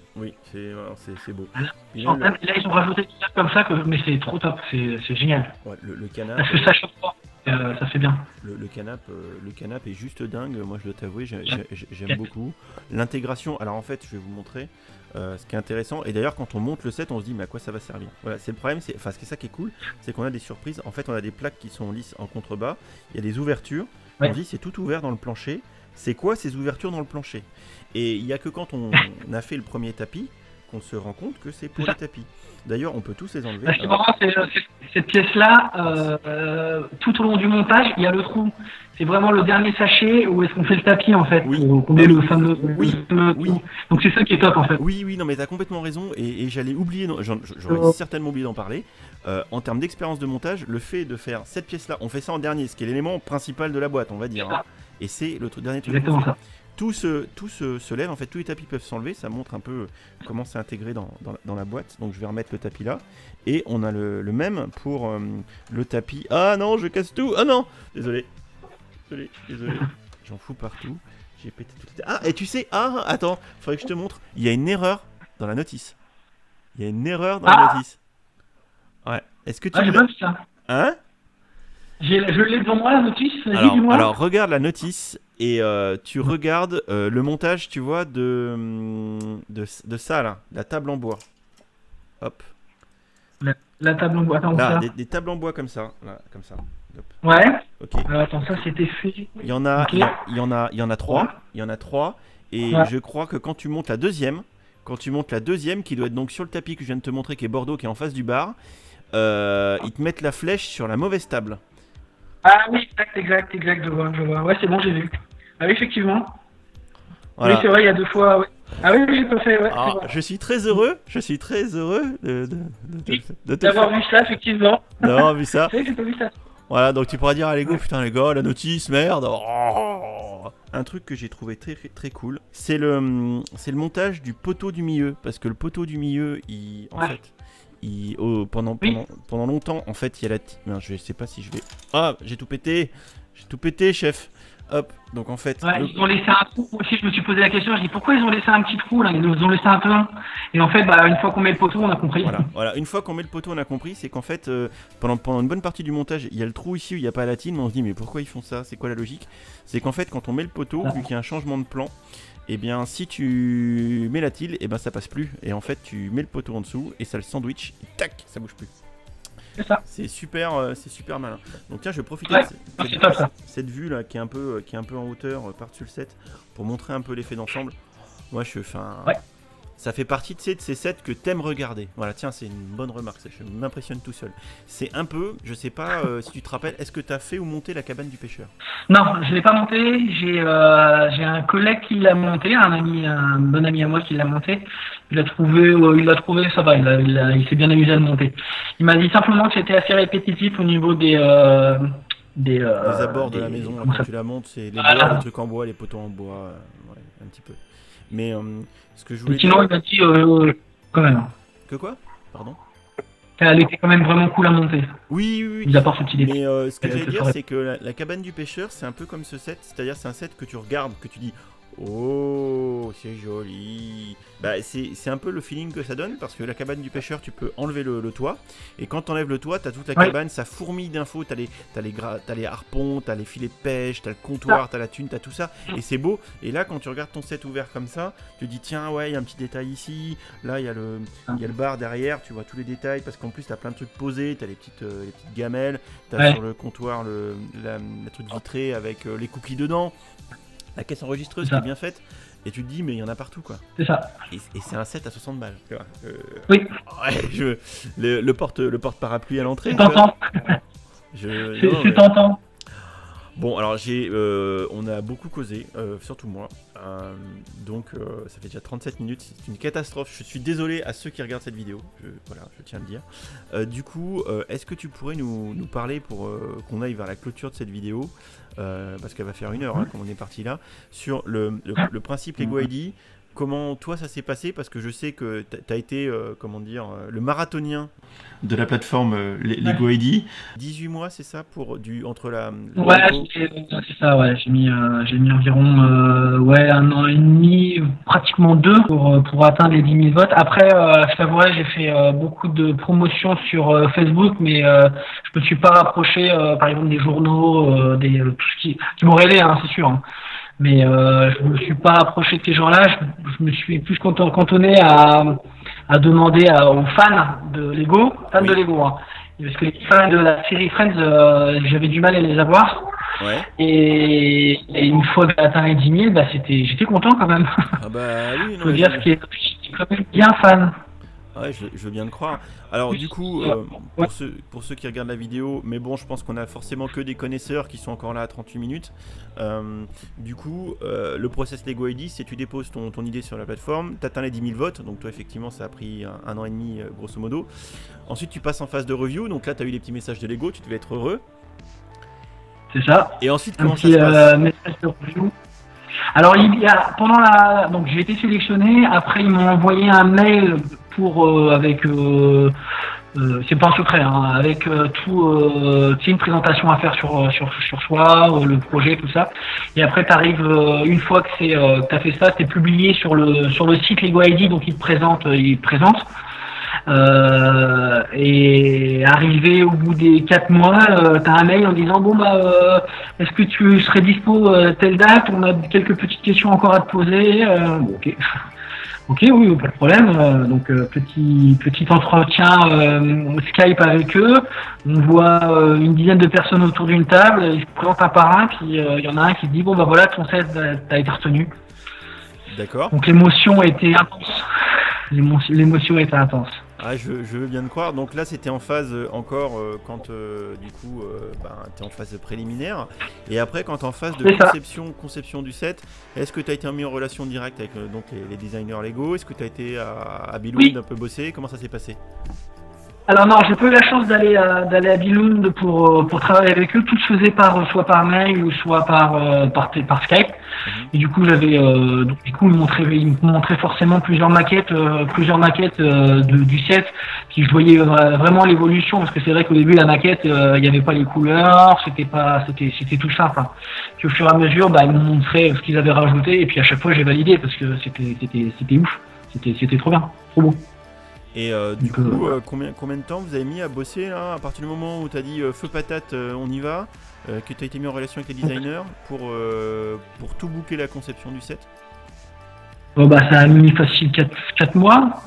c'est beau. Là, ils ont rajouté des trucs comme ça, mais c'est trop top, c'est génial. Ouais, le canapé. Parce que ça choque pas, ça fait bien. Le canapé est juste dingue, moi je dois t'avouer, j'aime beaucoup. L'intégration, alors en fait, je vais vous montrer ce qui est intéressant. Et d'ailleurs, quand on monte le set, on se dit, mais à quoi ça va servir? Voilà, c'est le problème, c'est ça qui est cool, c'est qu'on a des surprises. En fait, on a des plaques qui sont lisses en contrebas, il y a des ouvertures, on se dit, c'est tout ouvert dans le plancher. C'est quoi ces ouvertures dans le plancher? Et il n'y a que quand on a fait le premier tapis qu'on se rend compte que c'est pour les tapis. D'ailleurs, on peut tous les enlever. C'est marrant, cette pièce-là, tout au long du montage, il y a le trou. C'est vraiment le dernier sachet où est-ce qu'on fait le tapis, en fait. Oui. On met le fameux oui. Donc c'est ça qui est top, en fait. Oui, non, mais t'as complètement raison. Et j'allais oublier, j'aurais certainement oublié d'en parler. En termes d'expérience de montage, le fait de faire cette pièce-là, on fait ça en dernier, ce qui est l'élément principal de la boîte, on va dire. Hein. Et c'est le dernier truc. Exactement ça. Tout se lève, en fait, tous les tapis peuvent s'enlever, ça montre un peu comment c'est intégré dans la boîte. Donc je vais remettre le tapis là, et on a le même pour le tapis. Ah non, je casse tout, ah non, désolé, j'en fous partout, j'ai pété tout. Ah, et tu sais, attends, faudrait que je te montre, il y a une erreur dans la notice. La notice. Ouais, est-ce que tu j'ai pas vu ça. Hein? Je l'ai devant moi, la notice. Alors regarde la notice et tu regardes le montage, tu vois, de ça là, la table en bois. Hop. La table en bois, attends, là, ça. Des tables en bois comme ça, là, comme ça. Hop. Ouais. Ok. Attends, ça c'était fait. Il y en a 3. Il y en a 3. Et je crois que quand tu montes la deuxième, qui doit être donc sur le tapis que je viens de te montrer, qui est Bordeaux, qui est en face du bar, ils te mettent la flèche sur la mauvaise table. Ah oui, exact, je vois. Ouais, c'est bon, j'ai vu. Ah oui, effectivement. Voilà. Oui, c'est vrai, il y a 2 fois. Ouais. Ah oui, j'ai pas fait. Ouais, je suis très heureux. d'avoir vu ça, effectivement. D'avoir vu ça. Oui, j'ai pas vu ça. Voilà, donc tu pourras dire à Lego, putain les gars, la notice, merde. Oh. Un truc que j'ai trouvé très très cool, c'est le montage du poteau du milieu, parce que le poteau du milieu, pendant longtemps, en fait, il y a je sais pas si je vais. Ah, j'ai tout pété, chef. Hop, donc en fait. Ouais, ils ont laissé un trou. Moi aussi, je me suis posé la question. Je dis pourquoi ils ont laissé un petit trou là? Ils nous ont laissé un peu. Et en fait, une fois qu'on met le poteau, on a compris. Voilà. Une fois qu'on met le poteau, on a compris. C'est qu'en fait, pendant une bonne partie du montage, il y a le trou ici où il n'y a pas la tine. Mais on se dit, mais pourquoi ils font ça? C'est quoi la logique? C'est qu'en fait, quand on met le poteau, vu qu'il y a un changement de plan, et bien si tu mets la tile, et ben ça passe plus. Et en fait, tu mets le poteau en dessous et ça le sandwich. Et tac, ça bouge plus. c'est ça. C'est super malin. Donc tiens, je vais profiter Ouais, de c'est top, ça. cette vue là qui est un peu en hauteur par-dessus le set pour montrer un peu l'effet d'ensemble. Moi, Ouais. ça fait partie de ces sets que t'aimes regarder. Voilà, tiens, c'est une bonne remarque, ça, je m'impressionne tout seul. C'est un peu, je sais pas si tu te rappelles, est-ce que t'as fait ou monté la cabane du pêcheur? Non, je l'ai pas monté. J'ai un collègue qui l'a monté, un bon ami à moi qui l'a monté. Il l'a trouvé, ça va. Il s'est bien amusé à le monter. Il m'a dit simplement que c'était assez répétitif au niveau des abords de la maison, là, quand tu la montes, c'est les bords, les trucs en bois, les poteaux en bois, ouais, un petit peu. Mais ce que je voulais sinon, dire... il m'a dit quand même. Que quoi? Pardon? Elle était quand même vraiment cool à monter. Oui. Mis à part ce petit détail. Mais ce que j'allais dire, c'est que la cabane du pêcheur, c'est un peu comme ce set, c'est-à-dire c'est un set que tu regardes, que tu dis oh, c'est joli. Bah, c'est un peu le feeling que ça donne, parce que la cabane du pêcheur, tu peux enlever le toit, et quand tu enlèves le toit, t'as toute la cabane, ça fourmille d'infos, t'as les harpons, t'as les filets de pêche, t'as le comptoir, t'as la thune, t'as tout ça, et c'est beau. Et là, quand tu regardes ton set ouvert comme ça, tu te dis tiens, ouais, il y a un petit détail ici, là, il y a le bar derrière, tu vois tous les détails, parce qu'en plus, t'as plein de trucs posés, t'as les petites gamelles, t'as sur le comptoir la truc vitré avec les cookies dedans, la caisse enregistreuse qui est bien faite, et tu te dis mais il y en a partout quoi. C'est ça. Et c'est un set à 60 balles. Tu vois. Oui. Ouais, le porte-parapluie à l'entrée. C'est tentant. C'est tentant. Bon, alors on a beaucoup causé, surtout moi. Donc ça fait déjà 37 minutes, c'est une catastrophe. Je suis désolé à ceux qui regardent cette vidéo, je tiens à le dire. Du coup, est-ce que tu pourrais nous parler pour qu'on aille vers la clôture de cette vidéo, parce qu'elle va faire 1 heure, comme on est parti là, sur le principe Lego ID. Comment toi ça s'est passé, parce que je sais que tu as été le marathonien de la plateforme Lego ID. 18 mois, c'est ça, entre la ouais, c'est ça, ouais, j'ai mis environ 1 an et demi, pratiquement 2 pour atteindre les 10 000 votes. Après, je t'avouerai, j'ai fait beaucoup de promotions sur Facebook, mais je me suis pas rapproché par exemple des journaux, tout ce qui m'aurait aidé, c'est sûr. Mais je me suis pas approché de ces gens-là. Je me suis plus cantonné à demander aux fans de Lego, parce que les fans de la série Friends, j'avais du mal à les avoir. Ouais. Et une fois que j'ai atteint les 10 000, j'étais content quand même. Ah bah oui, non. Faut dire que j'étais quand même bien fan. Ouais, je veux bien le croire. Alors du coup, pour ceux qui regardent la vidéo, mais bon, je pense qu'on a forcément que des connaisseurs qui sont encore là à 38 minutes. Du coup, le process Lego ID, c'est tu déposes ton idée sur la plateforme, tu atteins les 10 000 votes, donc toi effectivement ça a pris 1 an et demi grosso modo. Ensuite tu passes en phase de review, donc là tu as eu les petits messages de Lego, tu devais être heureux. C'est ça. Et ensuite comment ça se passe? Message de review. Alors donc j'ai été sélectionné. Après ils m'ont envoyé un mail avec c'est pas un secret, avec une présentation à faire sur soi, le projet, tout ça. Et après t'arrives une fois que t'as fait ça, c'est publié sur le site Lego ID, donc il te présente. Et arrivé au bout des 4 mois, t'as un mail en disant est-ce que tu serais dispo telle date? On a quelques petites questions encore à te poser. Ok, oui, pas de problème. Donc petit entretien Skype avec eux. On voit une dizaine de personnes autour d'une table. Ils se présentent un par un. Puis il y en a un qui dit voilà, ton set a été retenu. D'accord. Donc l'émotion était intense. L'émotion était intense. Ah, je veux bien te croire. Donc là, c'était en phase encore quand du coup, t'es en phase préliminaire. Et après, quand t'es en phase de conception du set, est-ce que tu as été mis en relation directe avec donc les designers Lego? Est-ce que tu as été à Billund un peu bosser? Comment ça s'est passé? Alors non, j'ai pas eu la chance d'aller à Billund pour travailler avec eux. Tout se faisait soit par mail ou soit par Skype. Et du coup, ils me montraient forcément plusieurs maquettes du set. Puis je voyais vraiment l'évolution, parce que c'est vrai qu'au début la maquette, il n'y avait pas les couleurs, c'était tout simple. Puis au fur et à mesure, ils m'ont montré ce qu'ils avaient rajouté, et puis à chaque fois j'ai validé parce que c'était ouf, c'était trop bien, trop beau. Et du coup, combien de temps vous avez mis à bosser là, à partir du moment où tu as dit feu patate, on y va, que tu as été mis en relation avec les designers pour tout booker la conception du set? Bah, ça a mis facile 4 mois.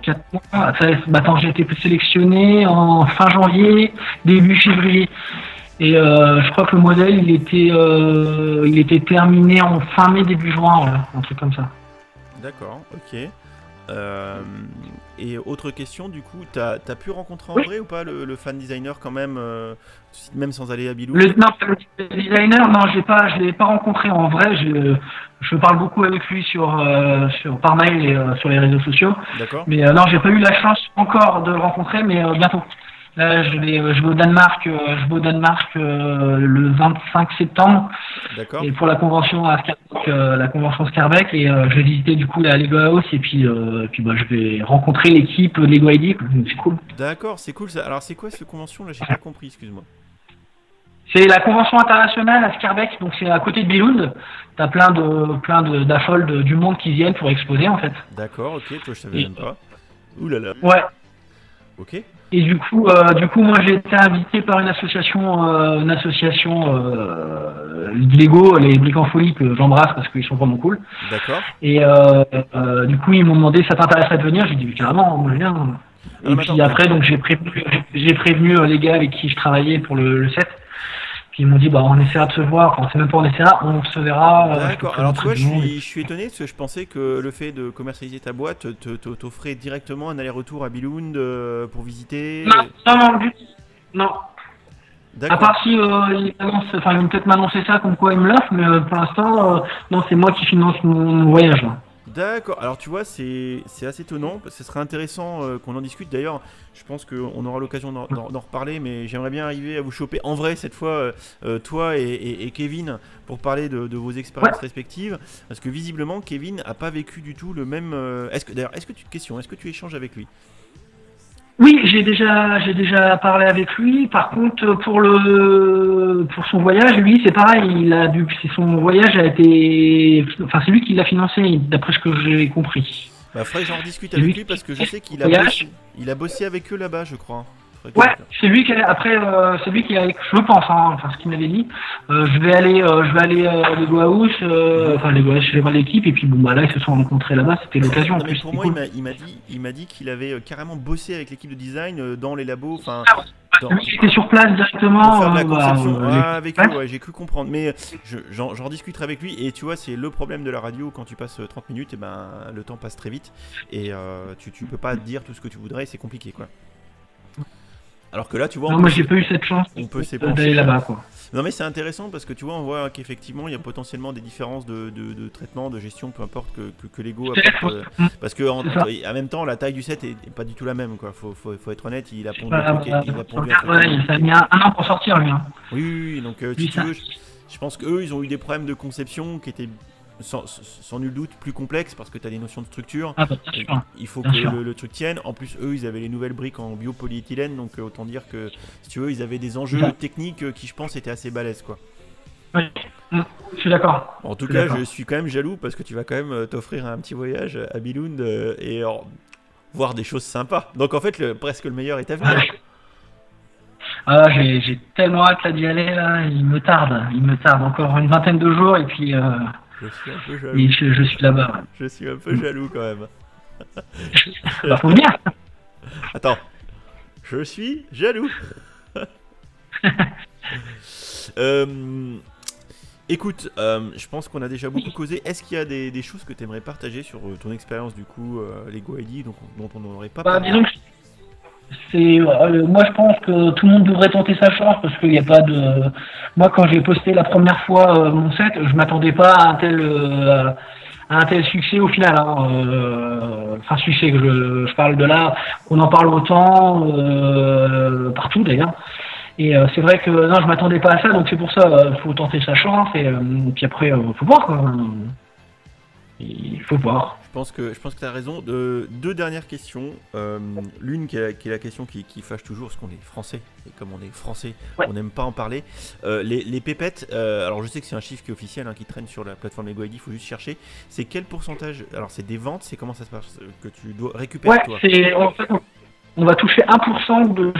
4 mois. Attends, j'ai été sélectionné en fin janvier, début février. Et je crois que le modèle, il était terminé en fin mai, début juin, voilà, un truc comme ça. D'accord, ok. Et autre question, du coup, t'as pu rencontrer en vrai ou pas le fan designer quand même, même sans aller à Bilou? Non, le designer, non, je l'ai pas rencontré en vrai. Je parle beaucoup avec lui par mail et sur les réseaux sociaux. D'accord. Mais non, j'ai pas eu la chance encore de le rencontrer, mais bientôt. Là, je vais au Danemark, le 25 septembre. D'accord. Et pour la convention à Scarbeck, et je vais visiter du coup la Lego House et puis bah, je vais rencontrer l'équipe Lego ID. C'est cool. D'accord, c'est cool ça. Alors c'est quoi cette convention là? J'ai pas compris, excuse-moi. C'est la convention internationale à Scarbeck, donc c'est à côté de Billund. T'as plein d'affoles du monde qui viennent pour exposer en fait. D'accord, ok, toi je savais même pas. Ouh là là. Ouais. Ok. Et du coup, moi j'ai été invité par une association Lego, les Briques en Folie, que j'embrasse parce qu'ils sont vraiment cool. D'accord. Et du coup ils m'ont demandé ça t'intéresserait de venir, j'ai dit carrément, moi je viens. Et puis après donc j'ai prévenu les gars avec qui je travaillais pour le set. Puis ils m'ont dit bah on essaiera de se voir, enfin c'est même pas on essaiera, on se verra. D'accord, alors tu vois je suis étonné parce que je pensais que le fait de commercialiser ta boîte t'offrait directement un aller-retour à Billund pour visiter. Non, du tout. Non. D'accord. À part si ils vont peut-être m'annoncer ça comme quoi ils me l'offrent, mais pour l'instant non, c'est moi qui finance mon voyage là. D'accord, alors tu vois, c'est assez étonnant, ce serait intéressant qu'on en discute. D'ailleurs, je pense qu'on aura l'occasion d'en reparler, mais j'aimerais bien arriver à vous choper en vrai cette fois, toi et Kevin, pour parler de vos expériences respectives. Parce que visiblement, Kevin n'a pas vécu du tout le même. Est-ce que tu échanges avec lui? Oui, j'ai déjà parlé avec lui. Par contre, pour son voyage, lui, c'est pareil. Son voyage a été, enfin, c'est lui qui l'a financé, d'après ce que j'ai compris. Bah, faudrait que j'en rediscute avec lui parce que je sais qu'il a bossé avec eux là-bas, je crois. Ouais, c'est lui qui c'est lui qui a, je pense, enfin ce qu'il m'avait dit. Je vais aller à Lego House, je vais voir l'équipe et puis bon bah là ils se sont rencontrés là-bas, c'était l'occasion. Non, mais pour moi, il m'a dit qu'il avait carrément bossé avec l'équipe de design dans les labos, enfin. Lui qui était sur place directement. Pour faire de la conception. Avec eux, ouais, j'ai cru comprendre, mais j'en rediscuterai avec lui. Et tu vois, c'est le problème de la radio quand tu passes 30 minutes, et ben le temps passe très vite et tu peux pas dire tout ce que tu voudrais, c'est compliqué quoi. Alors que là, tu vois, moi j'ai pas eu cette chance d'aller là-bas quoi. Non mais c'est intéressant parce que tu vois, on voit qu'effectivement il y a potentiellement des différences de traitement, de gestion, peu importe que Lego apporte, parce que en même temps la taille du set est pas du tout la même quoi. Faut être honnête, il a pondu un truc. Ça a mis un an pour sortir lui. Hein. Oui, donc si tu veux, je pense qu'eux ils ont eu des problèmes de conception qui étaient sans nul doute plus complexe parce que tu as des notions de structure. Il faut que le truc tienne. En plus, eux, ils avaient les nouvelles briques en biopolyéthylène, donc autant dire que si tu veux, ils avaient des enjeux techniques qui, je pense, étaient assez balèzes quoi. Oui, je suis d'accord. En tout cas, je suis quand même jaloux parce que tu vas quand même t'offrir un petit voyage à Billund et voir des choses sympas. Donc en fait, presque le meilleur est à venir. J'ai tellement hâte d'y aller là. Il me tarde encore une vingtaine de jours et puis. Je suis un peu jaloux. Et je suis là-bas. Ouais. Je suis un peu jaloux quand même. Bah, faut venir. Attends. Je suis jaloux. Écoute, je pense qu'on a déjà beaucoup causé. Est-ce qu'il y a des choses que tu aimerais partager sur ton expérience du coup Lego ID dont on n'aurait pas parlé? Disons que moi je pense que tout le monde devrait tenter sa chance parce qu'il n'y a pas de. Moi quand j'ai posté la première fois mon set, je m'attendais pas à un tel succès au final. Enfin succès que je parle de là, on en parle autant partout d'ailleurs. Et c'est vrai que non, je m'attendais pas à ça, donc c'est pour ça faut tenter sa chance et puis après faut voir quoi. Il faut voir. Je pense que tu as raison. Deux dernières questions. L'une qui est la question qui fâche toujours, parce qu'on est français. Et comme on est français, on n'aime pas en parler. Les pépettes, alors je sais que c'est un chiffre qui est officiel, qui traîne sur la plateforme Lego ID, il faut juste chercher. C'est quel pourcentage? Alors c'est des ventes, c'est comment ça se passe que tu dois récupérer toi? En fait, on va toucher 1% de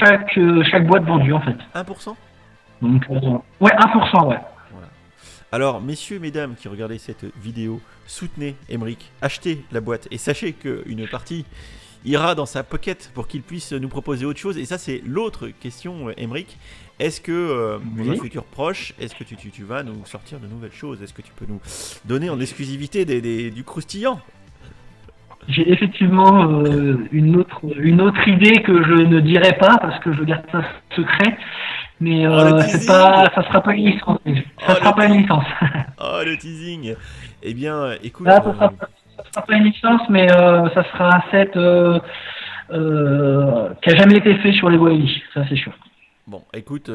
chaque boîte vendue en fait. 1%? Donc, 1%, ouais. Voilà. Alors, messieurs, mesdames qui regardez cette vidéo, soutenez Aymeric, achetez la boîte et sachez qu'une partie ira dans sa pocket pour qu'il puisse nous proposer autre chose. Et ça, c'est l'autre question, Aymeric. Est-ce que, dans un futur proche, est-ce que tu vas nous sortir de nouvelles choses? Est-ce que tu peux nous donner en exclusivité du croustillant? J'ai effectivement une autre idée que je ne dirai pas parce que je garde ça secret. Mais ça sera pas une licence. Ça sera pas une licence. Oh, le teasing. Eh bien, écoute... Là, ça sera pas une licence, mais ça sera un set qui a jamais été fait sur les Wily, ça c'est sûr. Bon, écoute,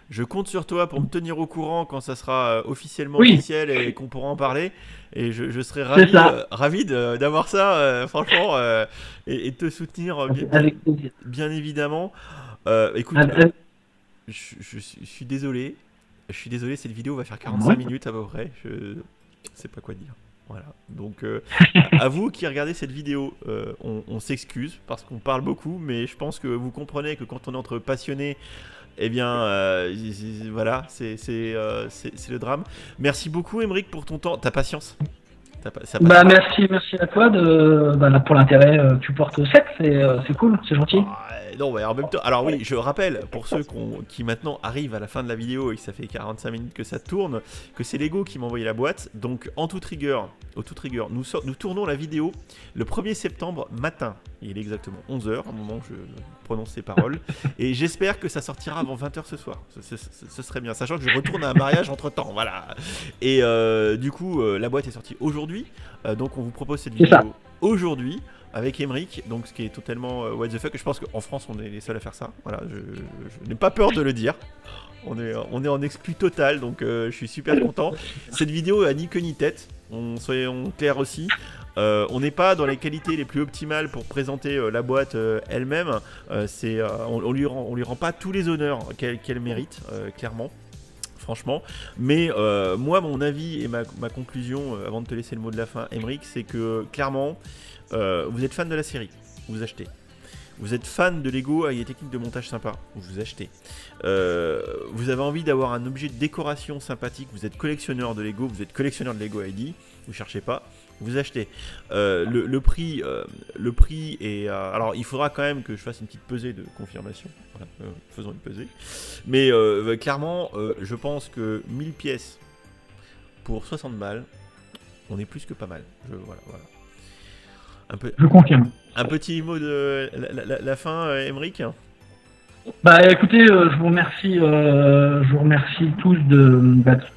je compte sur toi pour me tenir au courant quand ça sera officiellement officiel et qu'on pourra en parler. Et je serai ravi d'avoir ça, franchement, et de te soutenir bien évidemment. Écoute, je suis désolé. Je suis désolé, cette vidéo va faire 45 minutes à peu près. Je sais pas quoi dire. Voilà. Donc, à vous qui regardez cette vidéo, on s'excuse parce qu'on parle beaucoup, mais je pense que vous comprenez que quand on est entre passionnés, eh bien, voilà, c'est le drame. Merci beaucoup, Aymeric, pour ton temps, ta patience. Merci à toi pour l'intérêt que tu portes au set, c'est cool, c'est gentil. Non, mais en même temps, alors oui, je rappelle pour ceux qui maintenant arrivent à la fin de la vidéo et que ça fait 45 minutes que ça tourne, que c'est Lego qui m'a envoyé la boîte. Donc en toute rigueur, nous tournons la vidéo le 1er septembre matin. Il est exactement 11h au moment où je prononce ces paroles. Et j'espère que ça sortira avant 20h ce soir. Ce serait bien, sachant que je retourne à un mariage entre temps. Voilà. Et du coup, la boîte est sortie aujourd'hui. Donc on vous propose cette vidéo aujourd'hui avec Aymeric, donc ce qui est totalement what the fuck. Je pense qu'en France on est les seuls à faire ça. Voilà, je n'ai pas peur de le dire. On est en exclu total, donc je suis super content. Cette vidéo a ni queue ni tête, soyons clairs aussi. On n'est pas dans les qualités les plus optimales pour présenter la boîte elle-même. On lui rend pas tous les honneurs qu'elle mérite, clairement. Franchement, mais moi mon avis et ma conclusion avant de te laisser le mot de la fin, Aymeric, c'est que clairement vous êtes fan de la série, vous achetez. Vous êtes fan de Lego avec des techniques de montage sympas, vous achetez. Vous avez envie d'avoir un objet de décoration sympathique, vous êtes collectionneur de Lego, vous êtes collectionneur de Lego ID, vous cherchez pas, vous achetez. Le prix est... alors il faudra quand même que je fasse une petite pesée de confirmation, voilà, faisons une pesée. Mais clairement, je pense que 1000 pièces pour 60 balles, on est plus que pas mal. Voilà. Je confirme. Un petit mot de la fin, Aymeric. Écoutez, je vous remercie tous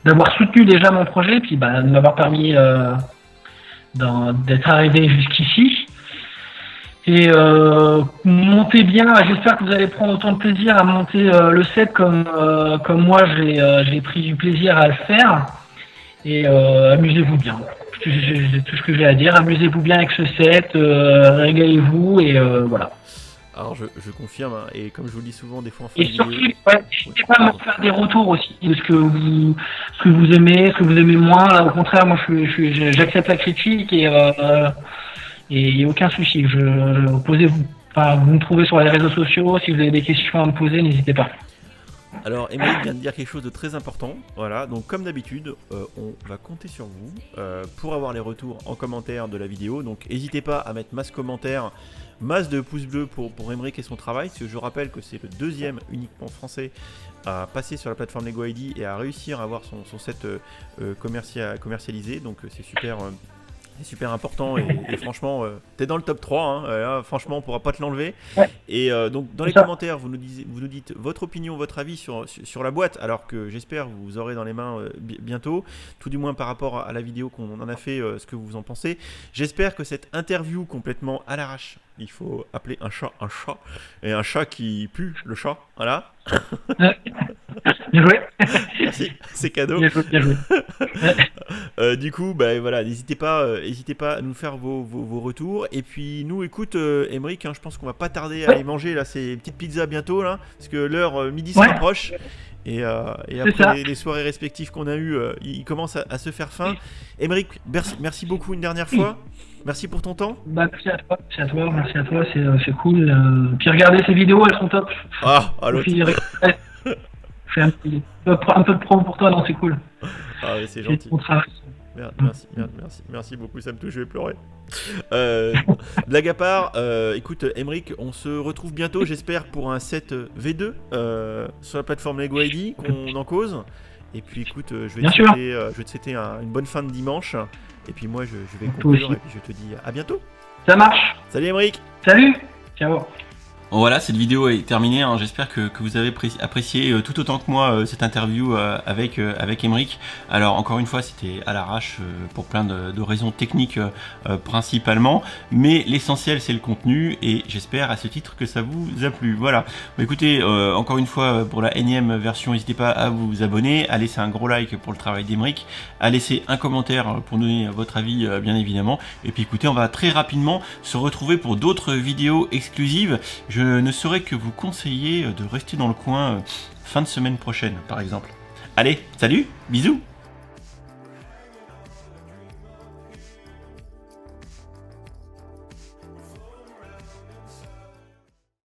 d'avoir soutenu déjà mon projet, puis de m'avoir permis d'être arrivé jusqu'ici. Et montez bien, j'espère que vous allez prendre autant de plaisir à monter le set comme moi j'ai pris du plaisir à le faire. Et amusez-vous bien. C'est tout ce que j'ai à dire. Amusez-vous bien avec ce set, régalez-vous et voilà. Alors je confirme, hein, et comme je vous le dis souvent, des fois en fin de vidéo... Et surtout, n'hésitez pas à me faire des retours aussi de ce que vous aimez, ce que vous aimez moins. Là, au contraire, moi j'accepte la critique et il n'y a aucun souci. Posez-vous. Enfin, vous me trouvez sur les réseaux sociaux, si vous avez des questions à me poser, n'hésitez pas. Alors Aymeric vient de dire quelque chose de très important, voilà, donc comme d'habitude, on va compter sur vous pour avoir les retours en commentaire de la vidéo, donc n'hésitez pas à mettre masse commentaire, masse de pouces bleus pour Aymeric et son travail, parce que je rappelle que c'est le deuxième uniquement français à passer sur la plateforme Lego ID et à réussir à avoir son set commercialisé, donc c'est super important et franchement, t'es dans le top 3, hein, là, franchement, on pourra pas te l'enlever. Ouais. Et donc, dans les commentaires, vous nous dites votre opinion, votre avis sur la boîte, alors que j'espère vous aurez dans les mains bientôt, tout du moins par rapport à la vidéo qu'on en a fait, ce que vous en pensez. J'espère que cette interview complètement à l'arrache, il faut appeler un chat, et un chat qui pue le chat, voilà. Bien joué. Merci, c'est cadeau. Bien joué. Du coup, voilà, n'hésitez pas à nous faire vos retours. Et puis nous, écoute, Aymeric, hein, je pense qu'on va pas tarder à aller manger là ces petites pizzas bientôt là, parce que l'heure midi se rapproche. Et après les soirées respectives qu'on a eues, il commence à se faire faim. Aymeric, merci beaucoup une dernière fois. Merci pour ton temps. Merci à toi, c'est cool. Puis regardez ces vidéos, elles sont top. Ah, allô. Je fais un peu de promo pour toi, non, c'est cool. Ah ouais, c'est gentil. Ton travail. Merci beaucoup, ça me touche, je vais pleurer. Blague à part, écoute, Aymeric, on se retrouve bientôt, j'espère, pour un set V2 sur la plateforme Lego ID, qu'on en cause. Et puis écoute, je vais te souhaiter une bonne fin de dimanche. Et puis moi, je vais conclure et puis je te dis à bientôt. Ça marche. Salut Aymeric. Salut. Ciao. Bon, voilà, cette vidéo est terminée, hein. J'espère que vous avez apprécié tout autant que moi cette interview avec Aymeric. Alors encore une fois, c'était à l'arrache pour plein de raisons techniques principalement, mais l'essentiel c'est le contenu et j'espère à ce titre que ça vous a plu. Voilà, bon, écoutez, encore une fois pour la énième version, n'hésitez pas à vous abonner, à laisser un gros like pour le travail d'Aymeric, à laisser un commentaire pour donner votre avis bien évidemment, et puis écoutez, on va très rapidement se retrouver pour d'autres vidéos exclusives. Je ne saurais que vous conseiller de rester dans le coin fin de semaine prochaine, par exemple. Allez, salut, bisous!